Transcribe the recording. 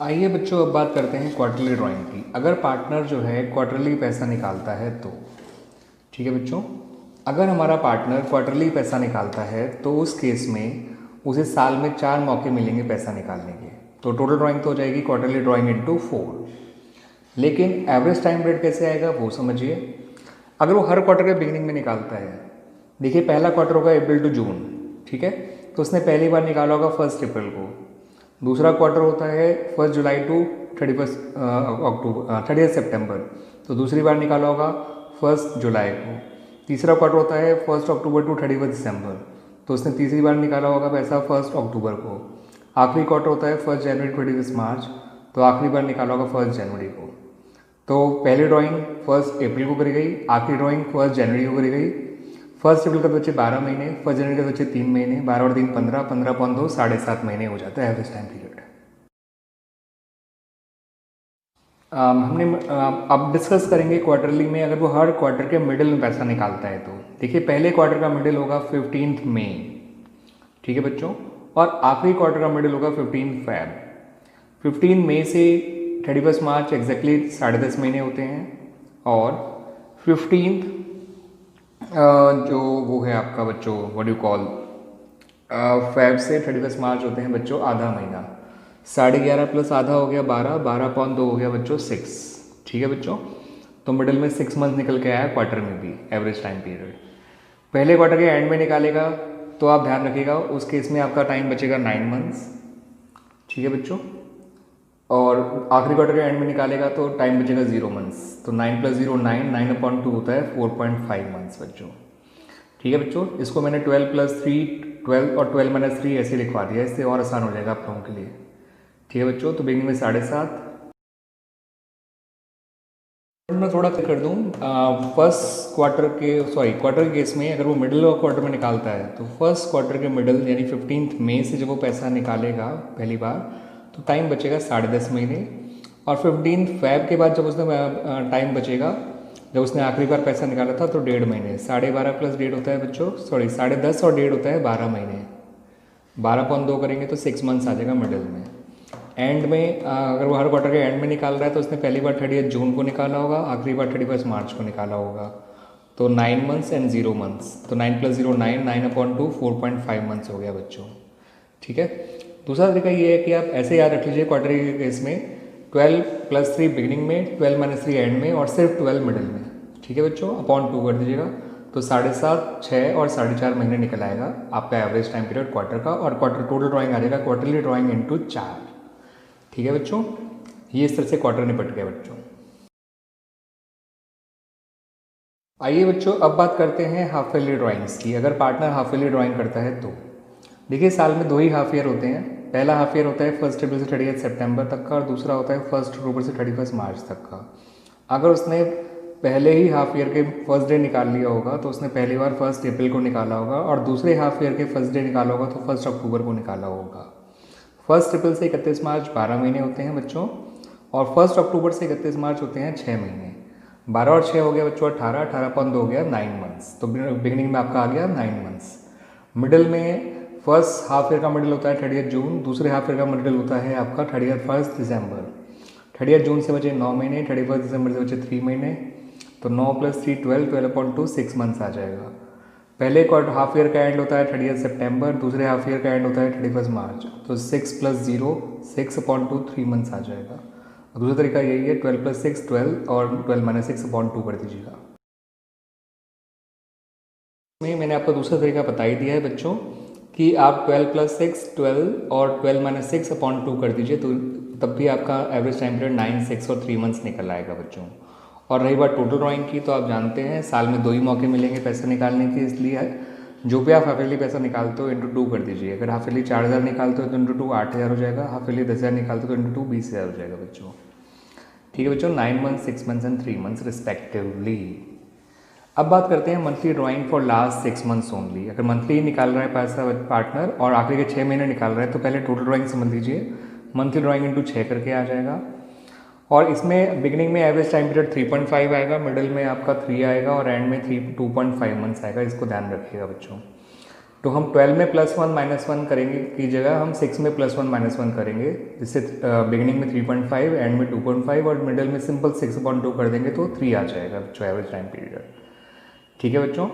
आइए बच्चों, अब बात करते हैं क्वार्टरली ड्राइंग की। अगर पार्टनर जो है क्वार्टरली पैसा निकालता है तो ठीक है बच्चों, अगर हमारा पार्टनर क्वार्टरली पैसा निकालता है तो उस केस में उसे साल में 4 मौके मिलेंगे पैसा निकालने के। तो टोटल ड्राइंग तो हो जाएगी क्वार्टरली ड्राइंग इंटू 4। लेकिन एवरेज टाइम पीरियड कैसे आएगा वो समझिए। अगर वो हर क्वार्टर के बिगिनिंग में निकालता है, देखिए पहला क्वार्टर होगा अप्रैल टू जून, ठीक है, तो उसने पहली बार निकाला होगा 1 अप्रैल को। दूसरा क्वार्टर होता है 1 जुलाई टू 30 सितंबर, तो दूसरी बार निकाला होगा 1 जुलाई को। तीसरा क्वार्टर होता है 1 अक्टूबर टू 31 दिसंबर, तो उसने तीसरी बार निकाला होगा पैसा 1 अक्टूबर को। आखिरी क्वार्टर होता है 1 जनवरी 31 मार्च, तो आखिरी बार निकाला होगा 1 जनवरी को। तो पहली ड्राइंग 1 अप्रैल को करी गई, आखिरी ड्राइंग 1 जनवरी को करी गई। 1 अप्रैल का तो बच्चे 12 महीने, 1 जनवरी का तो बच्चे 3 महीने, 12 और 3 15, 15 7.5 महीने हो जाता है एवरेज टाइम पीरियड। हमने अब डिस्कस करेंगे क्वार्टरली में अगर वो हर क्वार्टर के मिडिल में पैसा निकालता है तो। देखिए पहले क्वार्टर का मिडिल होगा 15 मई, ठीक है बच्चों, और आखिरी क्वार्टर का मिडिल होगा 15 फैब। 15 मई से 31 मार्च एग्जैक्टली 10.5 महीने होते हैं, और 15 जो वो है आपका बच्चों व्हाट यू कॉल फैब से 31 मार्च होते हैं बच्चों आधा महीना। 11.5 प्लस आधा हो गया 12, 12.2 हो गया बच्चों 6, ठीक है बच्चों। तो मिडिल में 6 मंथ निकल के आया क्वार्टर में भी एवरेज टाइम पीरियड। पहले क्वार्टर के एंड में निकालेगा तो आप ध्यान रखिएगा उस केस में आपका टाइम बचेगा 9 मंथ्स, ठीक है बच्चों। और आखिरी क्वार्टर के एंड में निकालेगा तो टाइम बचेगा 0 मंथ्स, तो 9 + 0 9, 9/2 होता है 4.5 मंथ्स बच्चों, ठीक है बच्चों। इसको मैंने 12 + 3 12 और 12 - 3 ऐसे लिखवा दिया, इससे और आसान हो जाएगा आप लोगों के लिए, ठीक है बच्चों। तो बिगिनिंग में 7.5। मैं थोड़ा कर दूँ, फर्स्ट क्वार्टर के क्वार्टर के केस में अगर वो मिडिल ऑफ क्वार्टर में निकालता है तो फर्स्ट क्वार्टर के मिडिल यानी 15 मई से जब वो पैसा निकालेगा पहली बार तो टाइम बचेगा 10.5 महीने। और 15 फैब के बाद जब उसने टाइम बचेगा जब उसने आखिरी बार पैसा निकाला था तो 1.5 महीने। 12.5 + 1.5 होता है बच्चों, 10.5 और 1.5 होता है 12 महीने। 12.2 करेंगे तो 6 मंथ्स आ जाएगा मिडिल में। एंड में अगर वो हर क्वार्टर के एंड में निकाल रहा है तो उसने पहली बार 30 जून को निकाला होगा, आखिरी बार 31 मार्च को निकाला होगा, तो 9 मंथ्स एंड 0 मंथ्स। तो 9 + 0 9, 9/2 4.5 मंथ्स हो गया बच्चों, ठीक है। दूसरा तरीका ये है कि आप ऐसे याद रख लीजिए क्वार्टर के केस में 12 + 3 बिगिनिंग में, 12 - 3 एंड में, और सिर्फ 12 मिडिल में, ठीक है बच्चों। अपॉन 2 कर दीजिएगा तो 7.5, 6 और 4.5 महीने निकल आएगा आपका एवरेज टाइम पीरियड क्वार्टर का। और क्वार्टर टोटल ड्राइंग आ जाएगा क्वार्टरली ड्राइंग इंटू 4, ठीक है बच्चों। ये इस तरह से क्वार्टर निपट गया बच्चों। आइए बच्चों अब बात करते हैं हाफ ईयरली ड्राइंग्स की। अगर पार्टनर हाफ ईयरली ड्राइंग करता है तो देखिए साल में 2 ही हाफ ईयर होते हैं। पहला हाफ ईयर होता है 1 अप्रैल से 30 सितंबर तक का, और दूसरा होता है 1 अक्टूबर से 31 मार्च तक का। अगर उसने पहले ही हाफ ईयर के फर्स्ट डे निकाल लिया होगा तो उसने पहली बार 1 अप्रैल को निकाला होगा, और दूसरे हाफ ईयर के फर्स्ट डे निकाला होगा तो 1 अक्टूबर को निकाला होगा। 1 अप्रैल से 31 मार्च 12 महीने होते हैं बच्चों, और 1 अक्टूबर से 31 मार्च होते हैं 6 महीने। 12 और 6 हो गया बच्चों 18, 18/2 हो गया 9 मंथ्स। तो बिगिनिंग में आपका आ गया 9 मंथ्स। मिडिल में फर्स्ट हाफ ईयर का मिडिल होता है 30 जून, दूसरे हाफ ईयर का मिडिल होता है आपका 31 दिसंबर। 30 जून से बचे 9 महीने, 31 दिसंबर से बचे 3 महीने, तो 9 + 3 12, 12/2 6 मंथ्स आ जाएगा। पहले क्वार्टर हाफ ईयर का एंड होता है 30 सितंबर, दूसरे हाफ ईयर का एंड होता है 31 मार्च, तो 6 + 0 6/2 3 मंथ्स आ जाएगा। दूसरा तरीका यही है 12 + 6 12, और 12 - 6/2 कर दीजिएगा। मैंने आपको दूसरा तरीका बता ही दिया है बच्चों कि आप 12 + 6 12 और 12 - 6/2 कर दीजिए, तो तब भी आपका एवरेज टाइम पीरियड 9, 6 और 3 मंथ्स निकल आएगा बच्चों। और रही बात टोटल ड्राइंग की, तो आप जानते हैं साल में 2 ही मौके मिलेंगे पैसे निकालने के, इसलिए जो भी आप हाफ ईयरली पैसा निकालते हो इंटू 2 कर दीजिए। अगर हाफ ईयरली 4,000 निकालते हो तो इंटू 2 8,000 हो जाएगा, हाफ ईयरली 10,000 निकालते हो तो इंटू 2 20,000 हो जाएगा बच्चों, ठीक है बच्चों। 9 months, 6 months and 3 months respectively. अब बात करते हैं monthly drawing for last 6 months only. अगर मंथली ही निकाल रहा है पैसा पार्टनर और आखिरी के 6 महीने निकाल रहा है तो पहले टोटल ड्राइंग समझ लीजिए। मंथली ड्राइंग इंटू 6 करके आ जाएगा, और इसमें बिगिनिंग में एवरेज टाइम पीरियड 3.5 आएगा, मिडिल में आपका 3 आएगा, और एंड में 2.5 मंथ्स आएगा। इसको ध्यान रखिएगा बच्चों। तो हम 12 में +1 - 1 करेंगे की जगह हम 6 में +1 - 1 करेंगे, जिससे बिगिनिंग में 3.5, एंड में 2.5 और मिडल में सिंपल 6/2 कर देंगे तो 3 आ जाएगा बच्चों एवरेज टाइम पीरियड। ठीक है बच्चों,